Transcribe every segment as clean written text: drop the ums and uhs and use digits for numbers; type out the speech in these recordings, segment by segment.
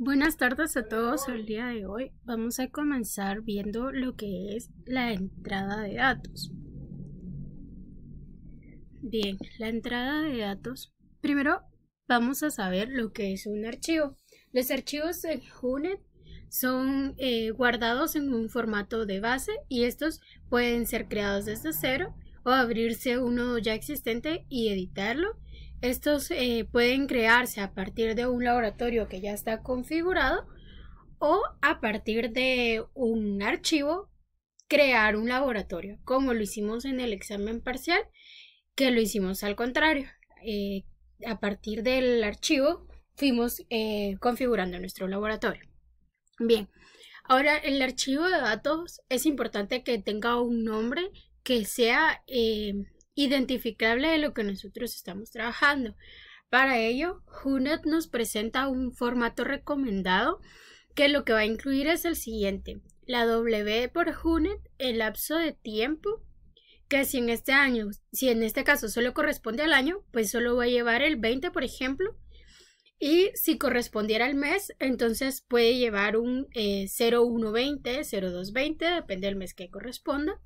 Buenas tardes a todos. El día de hoy vamos a comenzar viendo lo que es la entrada de datos. Bien, la entrada de datos. Primero vamos a saber lo que es un archivo. Los archivos en Junet son guardados en un formato de base y estos pueden ser creados desde cero o abrirse uno ya existente y editarlo. Estos pueden crearse a partir de un laboratorio que ya está configurado o a partir de un archivo crear un laboratorio, como lo hicimos en el examen parcial, que lo hicimos al contrario. A partir del archivo fuimos configurando nuestro laboratorio. Bien, ahora el archivo de datos es importante que tenga un nombre que sea identificable de lo que nosotros estamos trabajando. Para ello, Junet nos presenta un formato recomendado que lo que va a incluir es el siguiente: la W por Junet, el lapso de tiempo, que si en este caso solo corresponde al año, pues solo va a llevar el 20, por ejemplo, y si correspondiera al mes, entonces puede llevar un 0120, 0220, depende del mes que corresponda.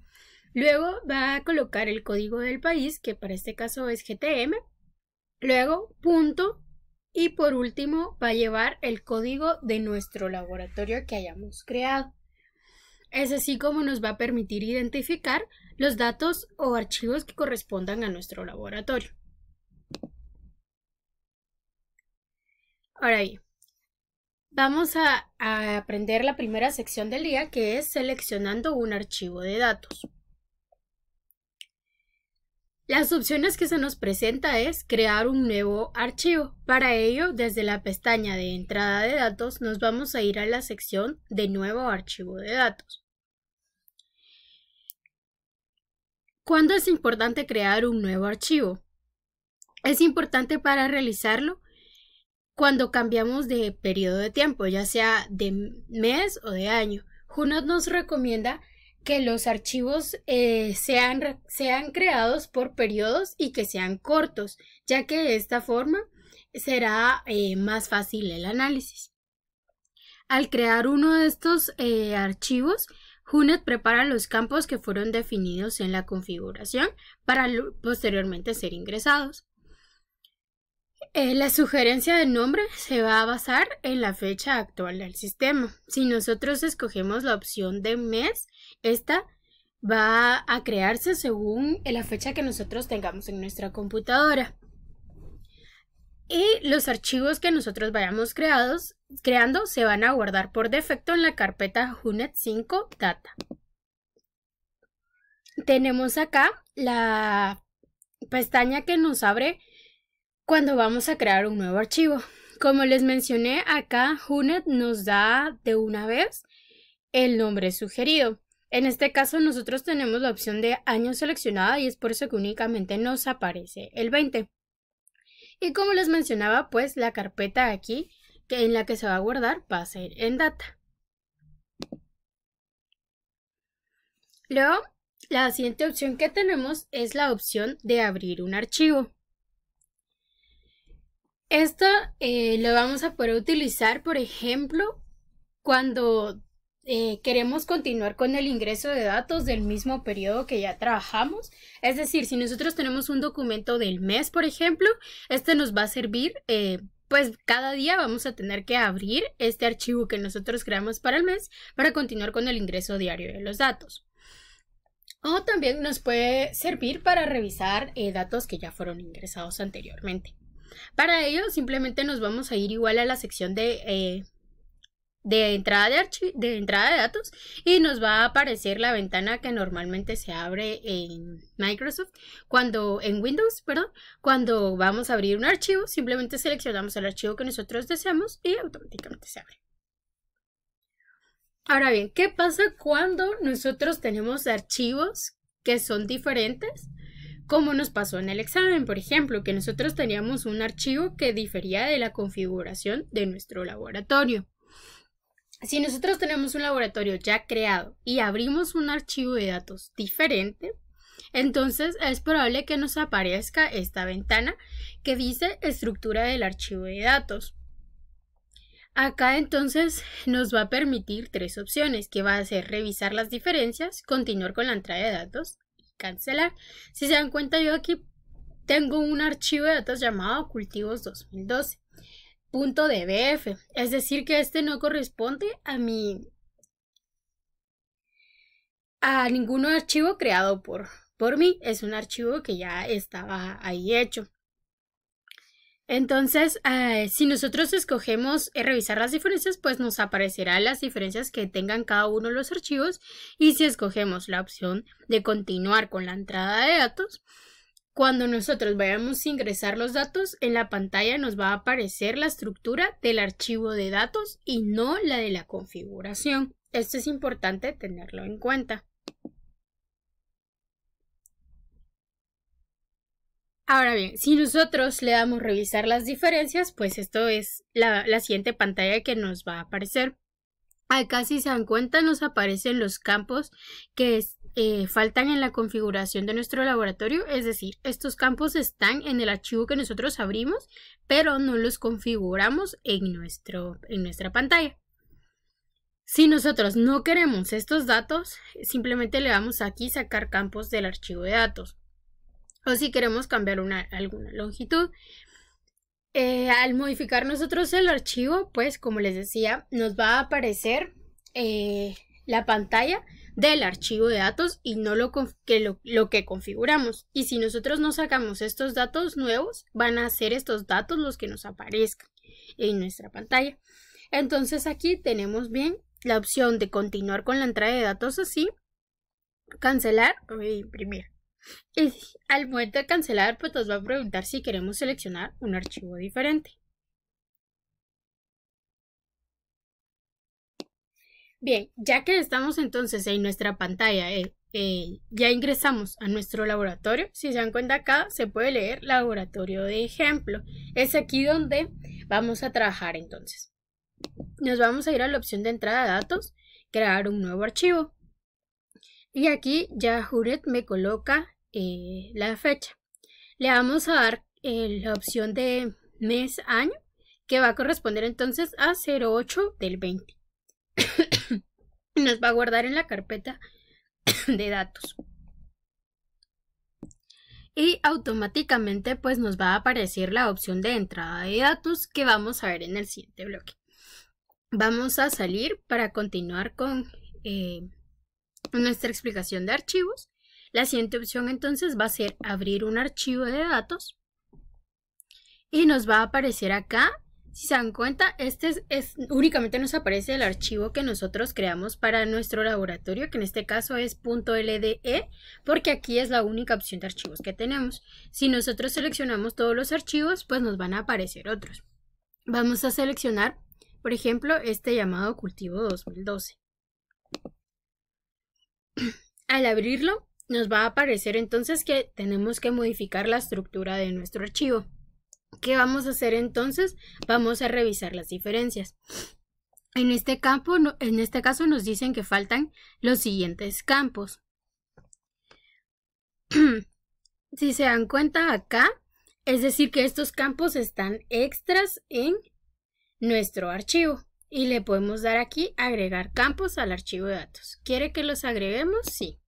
Luego va a colocar el código del país, que para este caso es GTM. Luego punto. Y por último va a llevar el código de nuestro laboratorio que hayamos creado. Es así como nos va a permitir identificar los datos o archivos que correspondan a nuestro laboratorio. Ahora bien, vamos a aprender la primera sección del día, que es seleccionando un archivo de datos. Las opciones que se nos presenta es crear un nuevo archivo. Para ello, desde la pestaña de entrada de datos, nos vamos a ir a la sección de nuevo archivo de datos. ¿Cuándo es importante crear un nuevo archivo? Es importante para realizarlo cuando cambiamos de periodo de tiempo, ya sea de mes o de año. Junet nos recomienda que los archivos sean creados por periodos y que sean cortos, ya que de esta forma será más fácil el análisis. Al crear uno de estos archivos, Junet prepara los campos que fueron definidos en la configuración para posteriormente ser ingresados. La sugerencia de nombre se va a basar en la fecha actual del sistema. Si nosotros escogemos la opción de mes, esta va a crearse según la fecha que nosotros tengamos en nuestra computadora. Y los archivos que nosotros vayamos creando se van a guardar por defecto en la carpeta Junet 5 Data. Tenemos acá la pestaña que nos abre cuando vamos a crear un nuevo archivo. Como les mencioné, acá Junet nos da de una vez el nombre sugerido. En este caso nosotros tenemos la opción de año seleccionada y es por eso que únicamente nos aparece el 20. Y como les mencionaba, pues la carpeta aquí en la que se va a guardar va a ser en Data. Luego, la siguiente opción que tenemos es la opción de abrir un archivo. Esto lo vamos a poder utilizar, por ejemplo, cuando queremos continuar con el ingreso de datos del mismo periodo que ya trabajamos. Es decir, si nosotros tenemos un documento del mes, por ejemplo, este nos va a servir, pues cada día vamos a tener que abrir este archivo que nosotros creamos para el mes para continuar con el ingreso diario de los datos. O también nos puede servir para revisar datos que ya fueron ingresados anteriormente. Para ello simplemente nos vamos a ir igual a la sección de entrada de datos y nos va a aparecer la ventana que normalmente se abre en Microsoft en Windows, cuando vamos a abrir un archivo. Simplemente seleccionamos el archivo que nosotros deseamos y automáticamente se abre. Ahora bien, ¿qué pasa cuando nosotros tenemos archivos que son diferentes? Como nos pasó en el examen, por ejemplo, que nosotros teníamos un archivo que difería de la configuración de nuestro laboratorio. Si nosotros tenemos un laboratorio ya creado y abrimos un archivo de datos diferente, entonces es probable que nos aparezca esta ventana que dice estructura del archivo de datos. Acá entonces nos va a permitir tres opciones, que va a ser revisar las diferencias, continuar con la entrada de datos y cancelar. Si se dan cuenta, yo aquí tengo un archivo de datos llamado cultivos 2012.dbf, es decir que este no corresponde a ningún archivo creado por mí, es un archivo que ya estaba ahí hecho. Entonces, si nosotros escogemos revisar las diferencias, pues nos aparecerán las diferencias que tengan cada uno de los archivos, y si escogemos la opción de continuar con la entrada de datos, cuando nosotros vayamos a ingresar los datos, en la pantalla nos va a aparecer la estructura del archivo de datos y no la de la configuración. Esto es importante tenerlo en cuenta. Ahora bien, si nosotros le damos revisar las diferencias, pues esto es la siguiente pantalla que nos va a aparecer. Acá, si se dan cuenta, nos aparecen los campos que faltan en la configuración de nuestro laboratorio, es decir, estos campos están en el archivo que nosotros abrimos, pero no los configuramos en nuestra pantalla. Si nosotros no queremos estos datos, simplemente le damos aquí sacar campos del archivo de datos. O si queremos cambiar alguna longitud. Al modificar nosotros el archivo, pues como les decía, nos va a aparecer la pantalla del archivo de datos y no lo que configuramos. Y si nosotros no sacamos estos datos nuevos, van a ser estos datos los que nos aparezcan en nuestra pantalla. Entonces aquí tenemos bien la opción de continuar con la entrada de datos así, cancelar o imprimir. Y al momento de cancelar, pues nos va a preguntar si queremos seleccionar un archivo diferente. Bien, ya que estamos entonces en nuestra pantalla, ya ingresamos a nuestro laboratorio. Si se dan cuenta, acá se puede leer laboratorio de ejemplo. Es aquí donde vamos a trabajar entonces. Nos vamos a ir a la opción de entrada de datos, crear un nuevo archivo. Y aquí ya Junet me coloca la fecha. Le vamos a dar la opción de mes año, que va a corresponder entonces a 08 del 20. Nos va a guardar en la carpeta de datos. Y automáticamente pues nos va a aparecer la opción de entrada de datos que vamos a ver en el siguiente bloque. Vamos a salir para continuar con nuestra explicación de archivos. La siguiente opción entonces va a ser abrir un archivo de datos y nos va a aparecer acá. Si se dan cuenta, únicamente nos aparece el archivo que nosotros creamos para nuestro laboratorio, que en este caso es .lte, porque aquí es la única opción de archivos que tenemos. Si nosotros seleccionamos todos los archivos, pues nos van a aparecer otros. Vamos a seleccionar, por ejemplo, este llamado cultivo 2012. Al abrirlo, nos va a aparecer entonces que tenemos que modificar la estructura de nuestro archivo. ¿Qué vamos a hacer entonces? Vamos a revisar las diferencias. En este caso nos dicen que faltan los siguientes campos. Si se dan cuenta acá, es decir que estos campos están extras en nuestro archivo. Y le podemos dar aquí agregar campos al archivo de datos. ¿Quiere que los agreguemos? Sí.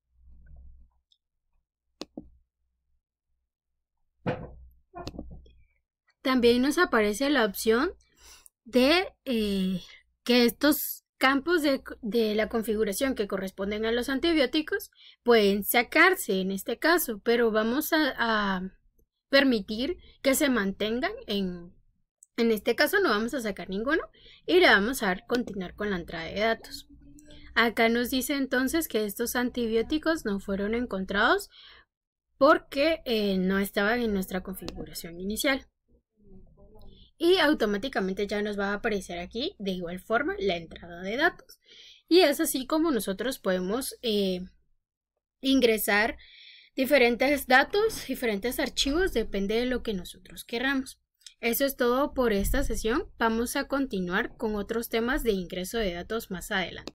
También nos aparece la opción de que estos campos de la configuración que corresponden a los antibióticos pueden sacarse en este caso, pero vamos a permitir que se mantengan en este caso no vamos a sacar ninguno y le vamos a dar continuar con la entrada de datos. Acá nos dice entonces que estos antibióticos no fueron encontrados porque no estaban en nuestra configuración inicial. Y automáticamente ya nos va a aparecer aquí de igual forma la entrada de datos. Y es así como nosotros podemos ingresar diferentes datos, diferentes archivos, depende de lo que nosotros queramos. Eso es todo por esta sesión. Vamos a continuar con otros temas de ingreso de datos más adelante.